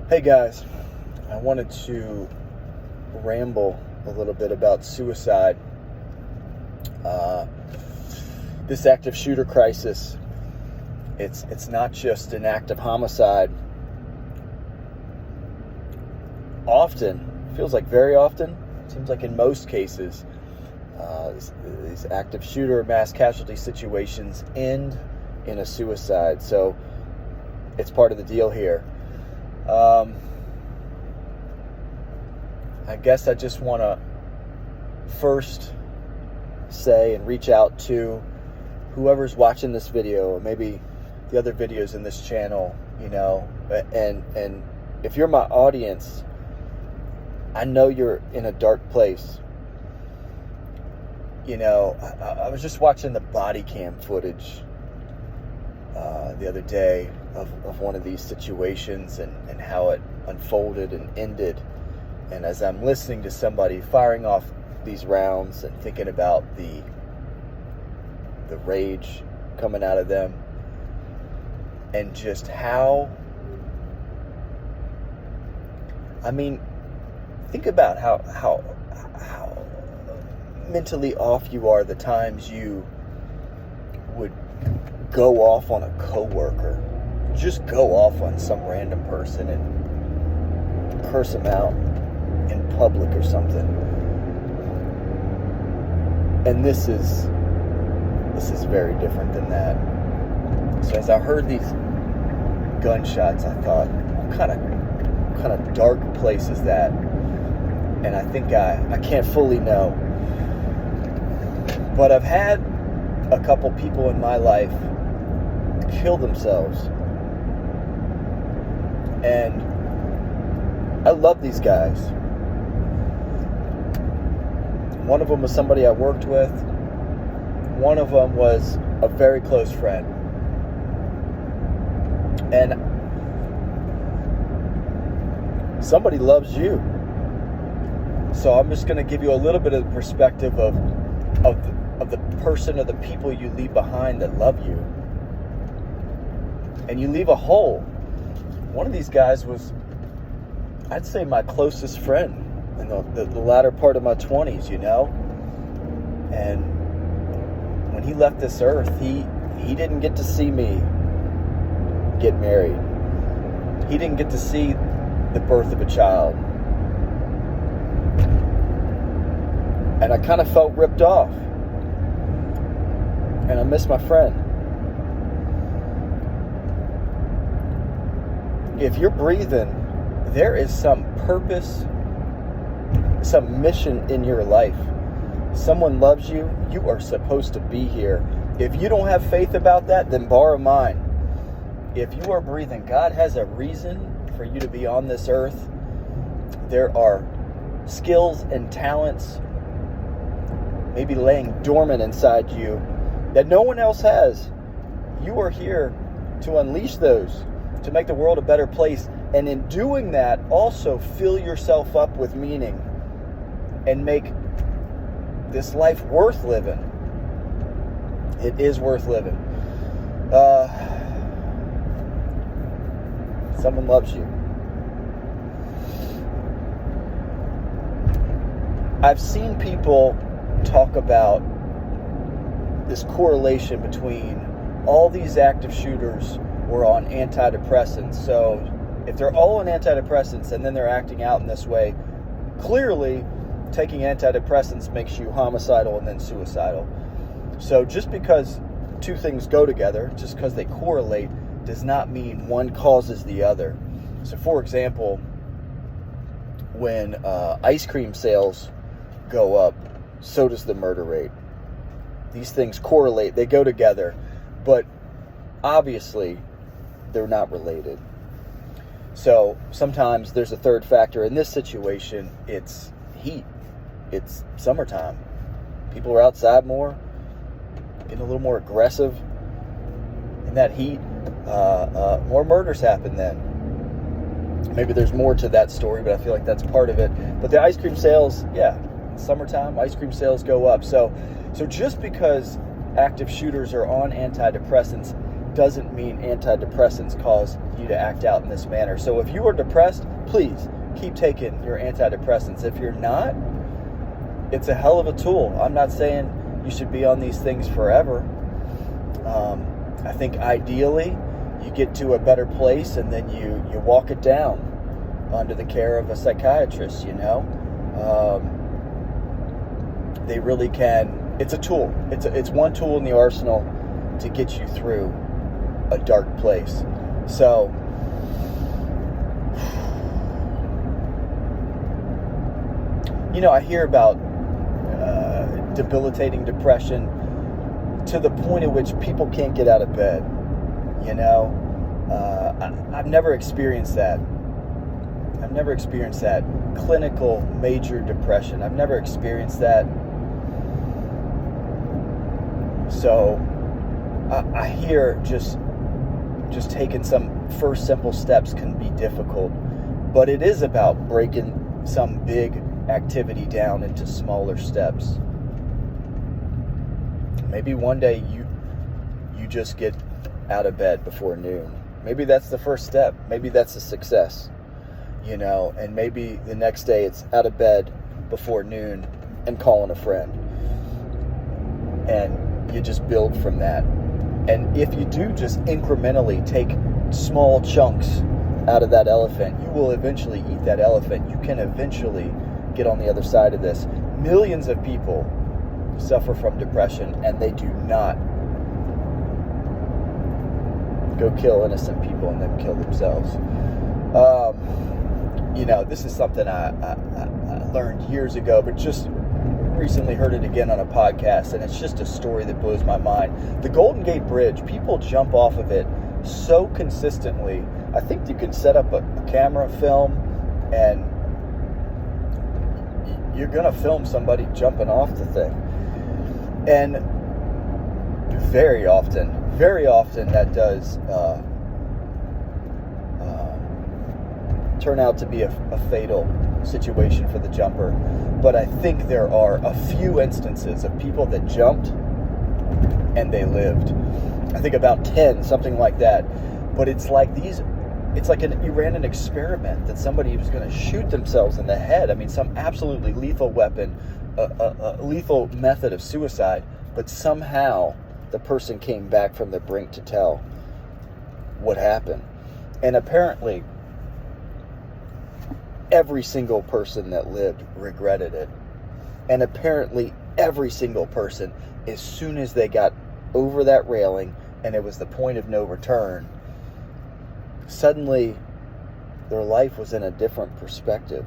Hey guys, I wanted to ramble a little bit about suicide. This active shooter crisis, it's not just an act of homicide. Often, feels like very often, seems like in most cases, these active shooter mass casualty situations end in a suicide. So it's part of the deal here. I guess I just want to first say and reach out to whoever's watching this video, or maybe the other videos in this channel, and if you're my audience, I know you're in a dark place. I was just watching the body cam footage the other day of one of these situations and how it unfolded and ended. And as I'm listening to somebody firing off these rounds and thinking about the rage coming out of them, and just how, think about how mentally off you are the times you would go off on a coworker, just go off on some random person and curse them out in public or something. And this is very different than that. So as I heard these gunshots, I thought, what kind of dark place is that? And I think I can't fully know. But I've had a couple people in my life kill themselves. And I love these guys. One of them was somebody I worked with. One of them was a very close friend. And somebody loves you. So I'm just going to give you a little bit of the perspective of the person or the people you leave behind that love you. And you leave a hole. One of these guys was, I'd say, my closest friend in the latter part of my 20s, And when he left this earth, he didn't get to see me get married. He didn't get to see the birth of a child. And I kind of felt ripped off. And I miss my friend. If you're breathing, there is some purpose, some mission in your life. Someone loves you. You are supposed to be here. If you don't have faith about that, then borrow mine. If you are breathing, God has a reason for you to be on this earth. There are skills and talents maybe laying dormant inside you that no one else has. You are here to unleash those, to make the world a better place. And in doing that, also fill yourself up with meaning and make this life worth living. It is worth living. Someone loves you. I've seen people talk about this correlation between all these active shooters were on antidepressants. So if they're all on antidepressants and then they're acting out in this way, clearly taking antidepressants makes you homicidal and then suicidal. So just because two things go together, just because they correlate, does not mean one causes the other. So for example, when ice cream sales go up, so does the murder rate. These things correlate, they go together, but obviously they're not related. So sometimes there's a third factor. In this situation, it's heat. It's summertime. People are outside more, getting a little more aggressive. In that heat, more murders happen then. Maybe there's more to that story, but I feel like that's part of it. But the ice cream sales, summertime, ice cream sales go up. So just because active shooters are on antidepressants doesn't mean antidepressants cause you to act out in this manner. So if you are depressed, please keep taking your antidepressants. If you're not, it's a hell of a tool. I'm not saying you should be on these things forever. I think ideally you get to a better place and then you walk it down under the care of a psychiatrist, They really can. It's a tool. It's one tool in the arsenal to get you through a dark place. So I hear about debilitating depression to the point at which people can't get out of bed. I've never experienced that. I've never experienced that clinical major depression. I've never experienced that. So I hear just taking some first simple steps can be difficult, but it is about breaking some big activity down into smaller steps. Maybe one day you just get out of bed before noon. Maybe that's the first step. Maybe that's a success, and maybe the next day it's out of bed before noon and calling a friend. And you just build from that. And if you do just incrementally take small chunks out of that elephant, you will eventually eat that elephant. You can eventually get on the other side of this. Millions of people suffer from depression, and they do not go kill innocent people and then kill themselves. This is something I learned years ago, but just recently heard it again on a podcast, and it's just a story that blows my mind. The Golden Gate Bridge, people jump off of it so consistently. I think you can set up a camera, film, and you're going to film somebody jumping off the thing. And very often that does turn out to be a fatal situation for the jumper. But I think there are a few instances of people that jumped and they lived. I think about 10, something like that. But it's like you ran an experiment that somebody was going to shoot themselves in the head. I mean, some absolutely lethal weapon, a lethal method of suicide, but somehow the person came back from the brink to tell what happened. And apparently every single person that lived regretted it. And apparently every single person, as soon as they got over that railing and it was the point of no return, suddenly their life was in a different perspective.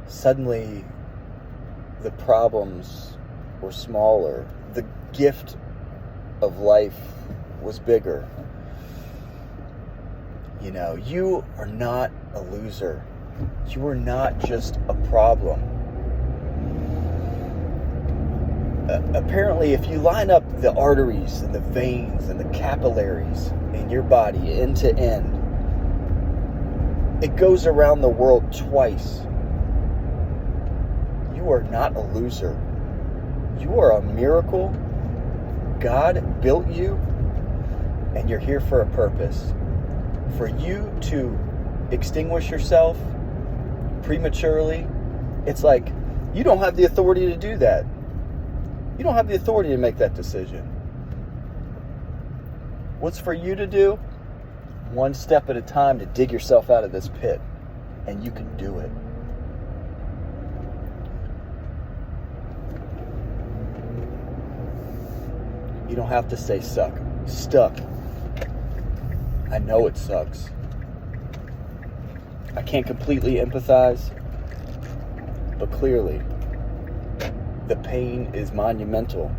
Suddenly the problems were smaller. The gift of life was bigger. You are not a loser. You are not just a problem. Apparently, if you line up the arteries and the veins and the capillaries in your body end to end, it goes around the world twice. You are not a loser. You are a miracle. God built you, and you're here for a purpose. For you to extinguish yourself prematurely, it's like you don't have the authority to do that. You don't have the authority to make that decision. What's for you to do? One step at a time to dig yourself out of this pit, and you can do it. You don't have to stay stuck. I know it sucks. I can't completely empathize, but clearly the pain is monumental.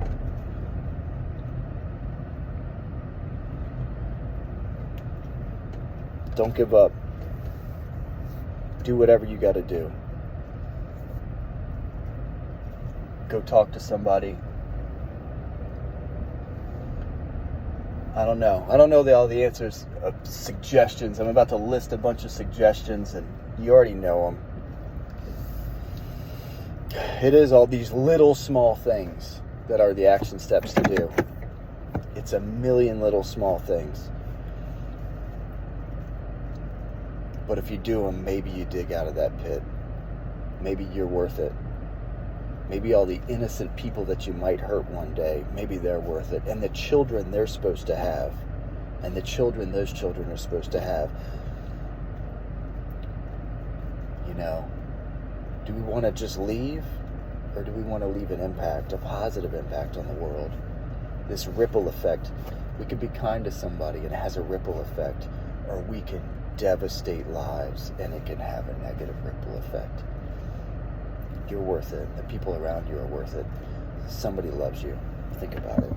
Don't give up. Do whatever you got to do. Go talk to somebody. I don't know all the answers, suggestions. I'm about to list a bunch of suggestions, and you already know them. It is all these little small things that are the action steps to do. It's a million little small things. But if you do them, maybe you dig out of that pit. Maybe you're worth it. Maybe all the innocent people that you might hurt one day, maybe they're worth it. And the children they're supposed to have. And the children those children are supposed to have. You know, do we want to just leave? Or do we want to leave an impact, a positive impact on the world? This ripple effect. We could be kind to somebody and it has a ripple effect. Or we can devastate lives and it can have a negative ripple effect. You're worth it. The people around you are worth it. Somebody loves you. Think about it.